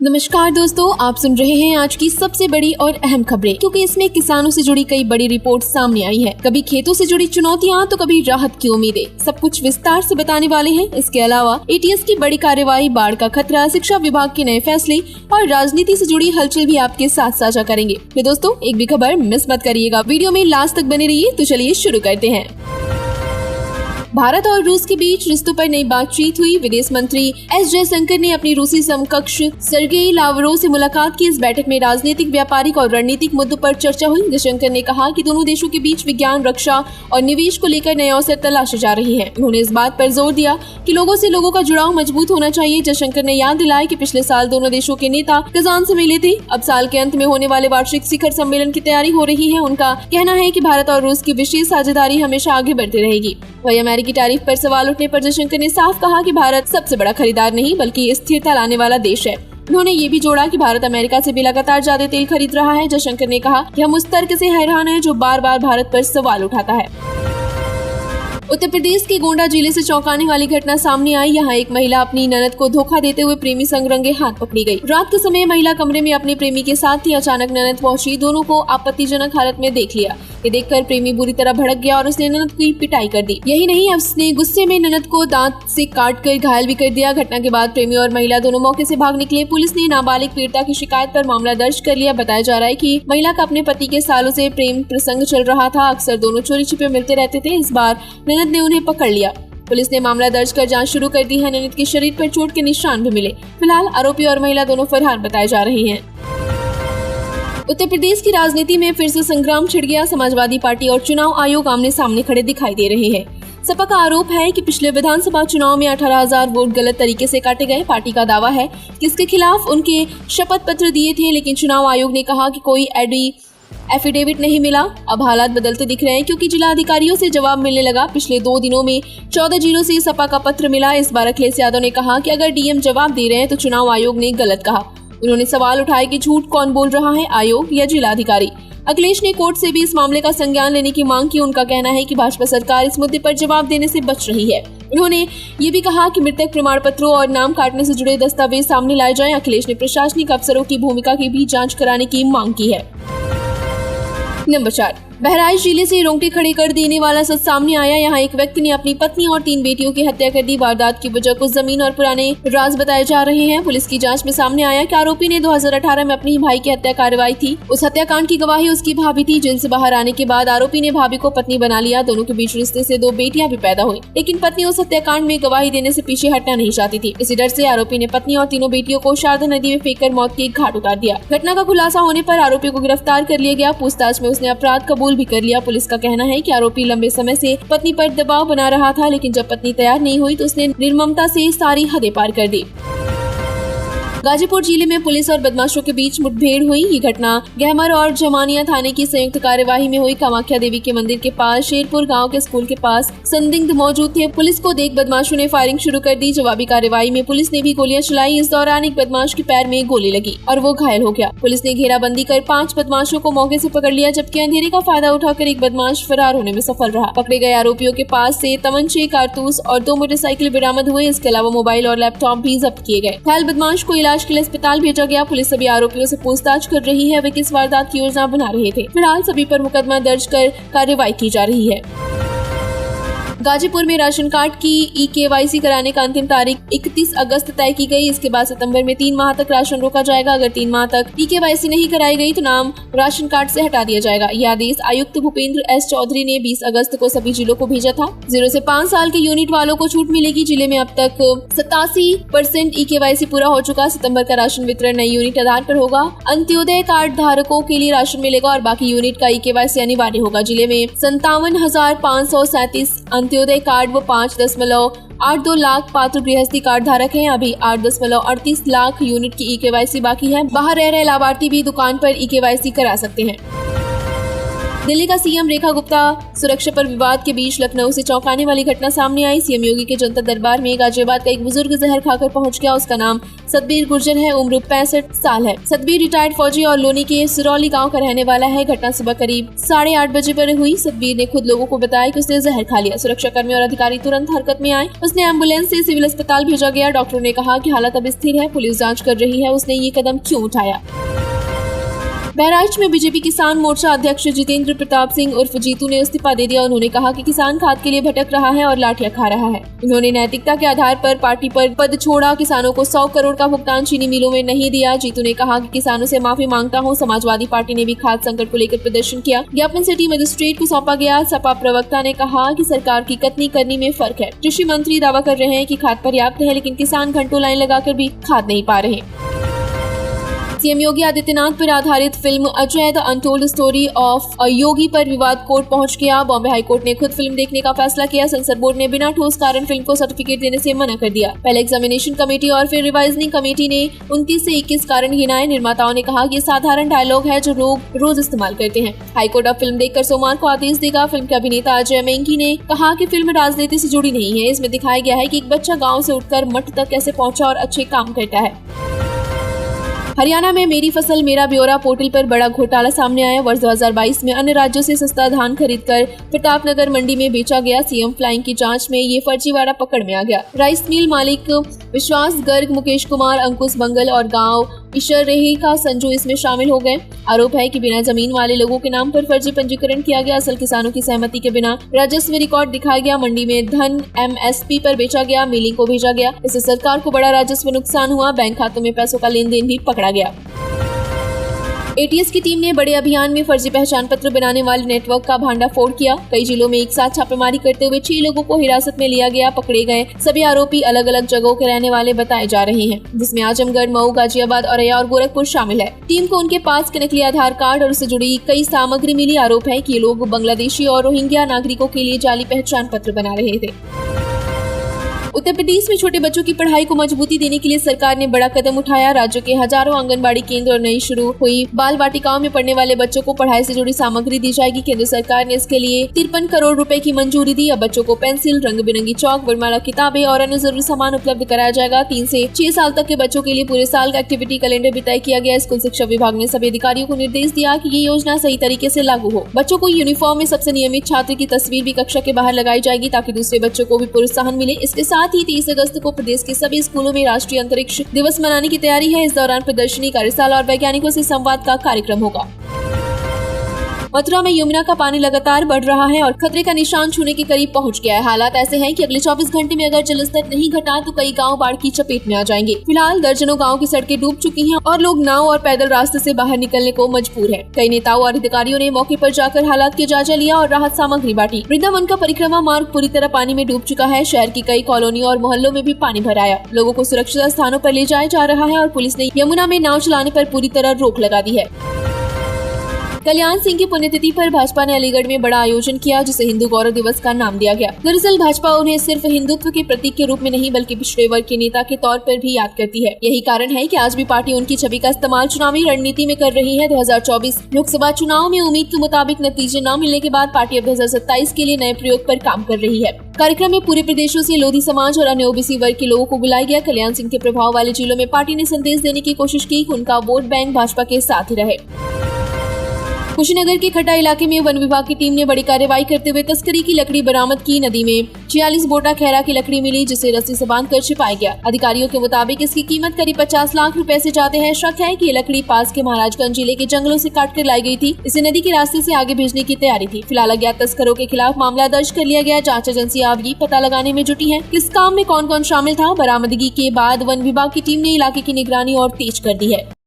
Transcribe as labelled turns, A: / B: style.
A: नमस्कार दोस्तों, आप सुन रहे हैं आज की सबसे बड़ी और अहम खबरें, क्योंकि इसमें किसानों से जुड़ी कई बड़ी रिपोर्ट सामने आई है। कभी खेतों से जुड़ी चुनौतियां तो कभी राहत की उम्मीदें, सब कुछ विस्तार से बताने वाले हैं। इसके अलावा एटीएस की बड़ी कार्रवाई, बाढ़ का खतरा, शिक्षा विभाग के नए फैसले और राजनीति से जुड़ी हलचल भी आपके साथ साझा करेंगे। तो दोस्तों, एक भी खबर मिस मत करिएगा, वीडियो में लास्ट तक बने रहिए। तो चलिए शुरू करते हैं। भारत और रूस के बीच रिश्तों पर नई बातचीत हुई। विदेश मंत्री एस जयशंकर ने अपनी रूसी समकक्ष सर्गेई लावरोव से मुलाकात की। इस बैठक में राजनीतिक, व्यापारिक और रणनीतिक मुद्दों पर चर्चा हुई। जयशंकर ने कहा कि दोनों देशों के बीच विज्ञान, रक्षा और निवेश को लेकर नए अवसर तलाशे जा रहे हैं। उन्होंने इस बात पर जोर दिया कि लोगों से लोगों का जुड़ाव मजबूत होना चाहिए। जयशंकर ने याद दिलाया कि पिछले साल दोनों देशों के नेता कजान से मिले थे। अब साल के अंत में होने वाले वार्षिक शिखर सम्मेलन की तैयारी हो रही है। उनका कहना है कि भारत और रूस की विशेष साझेदारी हमेशा आगे बढ़ती रहेगी। वही अमेरिकी टैरिफ पर सवाल उठने पर जयशंकर ने साफ कहा कि भारत सबसे बड़ा खरीदार नहीं बल्कि स्थिरता लाने वाला देश है। उन्होंने ये भी जोड़ा कि भारत अमेरिका से भी लगातार ज्यादा तेल खरीद रहा है। जयशंकर ने कहा कि हम उस तर्क से हैरान हैं जो बार बार भारत पर सवाल उठाता है। उत्तर प्रदेश के गोंडा जिले से चौंकाने वाली घटना सामने आई। यहाँ एक महिला अपनी ननद को धोखा देते हुए प्रेमी संग रंगे हाथ पकड़ी गई। रात के समय महिला कमरे में अपने प्रेमी के साथ थी। अचानक ननद पहुंची, दोनों को आपत्तिजनक हालत में देख लिया। ये देखकर प्रेमी बुरी तरह भड़क गया और उसने ननद की पिटाई कर दी। यही नहीं, अब उसने गुस्से में ननद को दांत से काटकर घायल भी कर दिया। घटना के बाद प्रेमी और महिला दोनों मौके से भाग निकले। पुलिस ने नाबालिग पीड़िता की शिकायत पर मामला दर्ज कर लिया। बताया जा रहा है कि महिला का अपने पति के सालों से प्रेम प्रसंग चल रहा था। अक्सर दोनों चोरी छिपे मिलते रहते थे। इस बार ननद ने उन्हें पकड़ लिया। पुलिस ने मामला दर्ज कर जांच शुरू कर दी है। ननद के शरीर पर चोट के निशान भी मिले। फिलहाल आरोपी और महिला दोनों फरार बताए जा रहे हैं। उत्तर प्रदेश की राजनीति में फिर से संग्राम छिड़ गया। समाजवादी पार्टी और चुनाव आयोग आमने सामने खड़े दिखाई दे रहे हैं। सपा का आरोप है कि पिछले विधानसभा चुनाव में 18,000 वोट गलत तरीके से काटे गए। पार्टी का दावा है कि इसके खिलाफ उनके शपथ पत्र दिए थे, लेकिन चुनाव आयोग ने कहा कि कोई एफिडेविट नहीं मिला। अब हालात बदलते दिख रहे हैं, क्योंकि जिला अधिकारियों से जवाब मिलने लगा। पिछले 2 दिनों में 14 जिलों से सपा का पत्र मिला। इस बार अखिलेश यादव ने कहा कि अगर डीएम जवाब दे रहे हैं तो चुनाव आयोग ने गलत कहा। उन्होंने सवाल उठाए कि झूठ कौन बोल रहा है, आयोग या जिला अधिकारी। अखिलेश ने कोर्ट से भी इस मामले का संज्ञान लेने की मांग की। उनका कहना है कि भाजपा सरकार इस मुद्दे पर जवाब देने से बच रही है। उन्होंने ये भी कहा कि मृतक प्रमाण पत्रों और नाम काटने से जुड़े दस्तावेज सामने लाए जाएं। अखिलेश ने प्रशासनिक अफसरों की भूमिका की भी जांच कराने की मांग की है। नंबर 4, बहराइच जिले से रोंगटे खड़े कर देने वाला सच सामने आया। यहाँ एक व्यक्ति ने अपनी पत्नी और 3 बेटियों की हत्या कर दी। वारदात की वजह कुछ जमीन और पुराने राज बताए जा रहे हैं। पुलिस की जांच में सामने आया कि आरोपी ने 2018 में अपनी भाई की हत्या कार्रवाई थी। उस हत्याकांड की गवाही उसकी भाभी थी। जेल से बाहर आने के बाद आरोपी ने भाभी को पत्नी बना लिया। दोनों के बीच रिश्ते से 2 बेटियां भी पैदा हुई, लेकिन पत्नी उस हत्याकांड में गवाही देने से पीछे हटना नहीं चाहती थी। इसी डर से आरोपी ने पत्नी और तीनों बेटियों को शारदा नदी में फेंककर मौत के घाट उतार दिया। घटना का खुलासा होने पर आरोपी को गिरफ्तार कर लिया गया। पूछताछ में उसने अपराध कबूल भी कर लिया। पुलिस का कहना है कि आरोपी लंबे समय से पत्नी पर दबाव बना रहा था, लेकिन जब पत्नी तैयार नहीं हुई तो उसने निर्ममता से सारी हदें पार कर दी। गाजीपुर जिले में पुलिस और बदमाशों के बीच मुठभेड़ हुई। ये घटना गहमर और जमानिया थाने की संयुक्त कार्यवाही में हुई। कामाख्या देवी के मंदिर के पास शेरपुर गांव के स्कूल के पास संदिग्ध मौजूद थे। पुलिस को देख बदमाशों ने फायरिंग शुरू कर दी। जवाबी कार्यवाही में पुलिस ने भी गोलियां चलाई। इस दौरान एक बदमाश के पैर में गोली लगी और वो घायल हो गया। पुलिस ने घेराबंदी कर 5 बदमाशों को मौके से पकड़ लिया, जबकि अंधेरे का फायदा उठाकर एक बदमाश फरार होने में सफल रहा। पकड़े गए आरोपियों के पास से तमंचे, कारतूस और 2 मोटरसाइकिल बरामद हुए। इसके अलावा मोबाइल और लैपटॉप भी जब्त किए गए। घायल बदमाश को इलाज के लिए अस्पताल भेजा गया। पुलिस सभी आरोपियों से पूछताछ कर रही है, वे किस वारदात की योजना बना रहे थे। फिलहाल सभी पर मुकदमा दर्ज कर कार्रवाई की जा रही है। गाजीपुर में राशन कार्ड की ई-केवाईसी कराने का अंतिम तारीख 31 अगस्त तय की गई। इसके बाद सितंबर में 3 माह तक राशन रोका जाएगा। अगर 3 माह तक ई-केवाईसी नहीं कराई गई तो नाम राशन कार्ड से हटा दिया जाएगा। यह आदेश आयुक्त भूपेंद्र एस चौधरी ने 20 अगस्त को सभी जिलों को भेजा था। 0 से 5 साल के यूनिट वालों को छूट मिलेगी। जिले में अब तक 87% ई-केवाईसी पूरा हो चुका। सितंबर का राशन वितरण नई यूनिट आधार पर होगा। अंत्योदय कार्ड धारकों के लिए राशन मिलेगा और बाकी यूनिट का ई-केवाईसी अनिवार्य होगा। जिले में 57,537 अंत्योदय कार्ड व 5.82 लाख पात्र गृहस्थी कार्ड धारक हैं। अभी 8.38 लाख यूनिट की ई-केवाईसी बाकी है। बाहर रह रहे लाभार्थी भी दुकान पर ई-केवाईसी करा सकते हैं। दिल्ली का सीएम रेखा गुप्ता सुरक्षा पर विवाद के बीच लखनऊ से चौंकाने वाली घटना सामने आई। सीएम योगी के जनता दरबार में गाजियाबाद का एक बुजुर्ग जहर खाकर पहुंच गया। उसका नाम सतबीर गुर्जर है, उम्र 65 साल है। सतबीर रिटायर्ड फौजी और लोनी के सिरौली गांव का रहने वाला है। घटना सुबह करीब 8:30 बजे पर हुई। सतबीर ने खुद लोगों को बताया कि उसने जहर खा लिया। सुरक्षा कर्मी और अधिकारी तुरंत हरकत में आए। उसने एम्बुलेंस से सिविल अस्पताल भेजा गया। डॉक्टरों ने कहा कि हालत अब स्थिर है। पुलिस जाँच कर रही है उसने ये कदम क्यों उठाया। बहराइच में बीजेपी किसान मोर्चा अध्यक्ष जितेंद्र प्रताप सिंह उर्फ जीतू ने इस्तीफा दे दिया। उन्होंने कहा कि किसान खाद के लिए भटक रहा है और लाठियां खा रहा है। उन्होंने नैतिकता के आधार पर पार्टी पर पद छोड़ा। किसानों को 100 करोड़ का भुगतान चीनी मिलों में नहीं दिया। जीतू ने कहा कि किसानों से माफी मांगता हूं। समाजवादी पार्टी ने भी खाद संकट को लेकर प्रदर्शन किया। ज्ञापन सिटी मजिस्ट्रेट को सौंपा गया। सपा प्रवक्ता ने कहा कि सरकार की कथनी करनी में फर्क है। कृषि मंत्री दावा कर रहे हैं कि खाद पर्याप्त है, लेकिन किसान घंटों लाइन लगाकर भी खाद नहीं पा रहे। सीएम योगी आदित्यनाथ पर आधारित film Ajay the untold story of Yogi पर विवाद कोर्ट पहुंच गया। बॉम्बे हाईकोर्ट ने खुद फिल्म देखने का फैसला किया। सेंसर बोर्ड ने बिना ठोस कारण फिल्म को सर्टिफिकेट देने से मना कर दिया। पहले एग्जामिनेशन कमेटी और फिर रिवाइजनिंग कमेटी ने 29 से 21 कारण गिनाए। निर्माताओं ने कहा कि ये साधारण डायलॉग है जो लोग रोज इस्तेमाल करते हैं। हाईकोर्ट अब फिल्म देखकर सोमवार को आदेश देगा। फिल्म के अभिनेता अजय मेंगी ने कहा कि फिल्म राजनीति से जुड़ी नहीं है। इसमें दिखाया गया है कि एक बच्चा गाँव से उठकर मठ तक कैसे पहुंचा और अच्छे काम करता है। हरियाणा में मेरी फसल मेरा ब्यौरा पोर्टल पर बड़ा घोटाला सामने आया। वर्ष 2022 में अन्य राज्यों से सस्ता धान खरीदकर प्रतापनगर मंडी में बेचा गया। सीएम फ्लाइंग की जांच में ये फर्जीवाड़ा पकड़ में आ गया। राइस मिल मालिक विश्वास गर्ग, मुकेश कुमार, अंकुश बंगल और गांव ईश्वर रेही का संजू इसमें शामिल हो गए। आरोप है कि बिना जमीन वाले लोगों के नाम पर फर्जी पंजीकरण किया गया। असल किसानों की सहमति के बिना राजस्व रिकॉर्ड दिखाया गया। मंडी में धन एमएसपी पर बेचा गया, मिलिंग को भेजा गया। इससे सरकार को बड़ा राजस्व नुकसान हुआ। बैंक खातों में पैसों का लेन देन भी पकड़ा गया। एटीएस की टीम ने बड़े अभियान में फर्जी पहचान पत्र बनाने वाले नेटवर्क का भांडाफोड़ किया। कई जिलों में एक साथ छापेमारी करते हुए 6 लोगों को हिरासत में लिया गया। पकड़े गए सभी आरोपी अलग अलग जगहों के रहने वाले बताए जा रहे हैं, जिसमें आजमगढ़, मऊ, गाजियाबाद, औरैया और गोरखपुर शामिल है। टीम को उनके पास के नकली आधार कार्ड और उससे जुड़ी कई सामग्री मिली। आरोप है कि ये लोग बांग्लादेशी और रोहिंग्या नागरिकों के लिए जाली पहचान पत्र बना रहे थे। उत्तर प्रदेश में छोटे बच्चों की पढ़ाई को मजबूती देने के लिए सरकार ने बड़ा कदम उठाया। राज्य के हजारों आंगनबाड़ी केंद्र और नई शुरू हुई बाल वाटिकाओं में पढ़ने वाले बच्चों को पढ़ाई से जुड़ी सामग्री दी जाएगी। केंद्र सरकार ने इसके लिए 53 करोड़ रुपए की मंजूरी दी। अब बच्चों को पेंसिल, रंग बिरंगी चौक, वर्णमाला किताबें और अन्य जरूरी सामान उपलब्ध कराया जाएगा। 3 से 6 साल तक के बच्चों के लिए पूरे साल का एक्टिविटी कैलेंडर भी तय किया गया। स्कूल शिक्षा विभाग ने सभी अधिकारियों को निर्देश दिया कि ये योजना सही तरीके से लागू हो। बच्चों को यूनिफॉर्म में सबसे नियमित छात्र की तस्वीर भी कक्षा के बाहर लगाई जाएगी, ताकि दूसरे बच्चों को भी प्रोत्साहन मिले। इसके साथ ही 30 अगस्त को प्रदेश के सभी स्कूलों में राष्ट्रीय अंतरिक्ष दिवस मनाने की तैयारी है। इस दौरान प्रदर्शनी, कार्यशाला और वैज्ञानिकों से संवाद का कार्यक्रम होगा। मथुरा में यमुना का पानी लगातार बढ़ रहा है और खतरे का निशान छूने के करीब पहुंच गया है। हालात ऐसे हैं कि अगले 24 घंटे में अगर जलस्तर नहीं घटा तो कई गांव बाढ़ की चपेट में आ जाएंगे। फिलहाल दर्जनों गांव की सड़कें डूब चुकी हैं और लोग नाव और पैदल रास्ते से बाहर निकलने को मजबूर हैं। कई नेताओं और अधिकारियों ने मौके पर जाकर हालात की जायजा लिया और राहत सामग्री बांटी। वृंदावन का परिक्रमा मार्ग पूरी तरह पानी में डूब चुका है। शहर की कई कॉलोनियों और मोहल्लों में भी पानी भर आया। लोगों को सुरक्षित स्थानों पर ले जाया जा रहा है और पुलिस ने यमुना में नाव चलाने पर पूरी तरह रोक लगा दी है। कल्याण सिंह की पुण्यतिथि पर भाजपा ने अलीगढ़ में बड़ा आयोजन किया, जिसे हिंदू गौरव दिवस का नाम दिया गया। दरअसल भाजपा उन्हें सिर्फ हिंदुत्व के प्रतीक के रूप में नहीं बल्कि पिछड़े वर्ग के नेता के तौर पर भी याद करती है। यही कारण है कि आज भी पार्टी उनकी छवि का इस्तेमाल चुनावी रणनीति में कर रही है। 2024 लोकसभा चुनाव में उम्मीद के मुताबिक नतीजे न मिलने के बाद पार्टी अब 2027 के लिए नए प्रयोग पर काम कर रही है। कार्यक्रम में पूरे प्रदेशों से लोधी समाज और अन्य ओबीसी वर्ग के लोगों को बुलाया गया। कल्याण सिंह के प्रभाव वाले जिलों में पार्टी ने संदेश देने की कोशिश की कि उनका वोट बैंक भाजपा के साथ ही रहे। कुशीनगर के खड्डा इलाके में वन विभाग की टीम ने बड़ी कार्रवाई करते हुए तस्करी की लकड़ी बरामद की। नदी में 46 बोटा खैरा की लकड़ी मिली, जिसे रस्सी से बांधकर छिपाया गया। अधिकारियों के मुताबिक इसकी कीमत करीब 50 लाख रुपए से ज्यादा है। शक है कि ये लकड़ी पास के महाराजगंज जिले के जंगलों से काट कर लाई गई थी। इसे नदी के रास्ते से आगे भेजने की तैयारी थी। फिलहाल अज्ञात तस्करों के खिलाफ मामला दर्ज कर लिया गया। जांच एजेंसियां अब ये पता लगाने में जुटी है किस काम में कौन कौन शामिल था। बरामदगी के बाद वन विभाग की टीम ने इलाके की निगरानी और तेज कर दी है।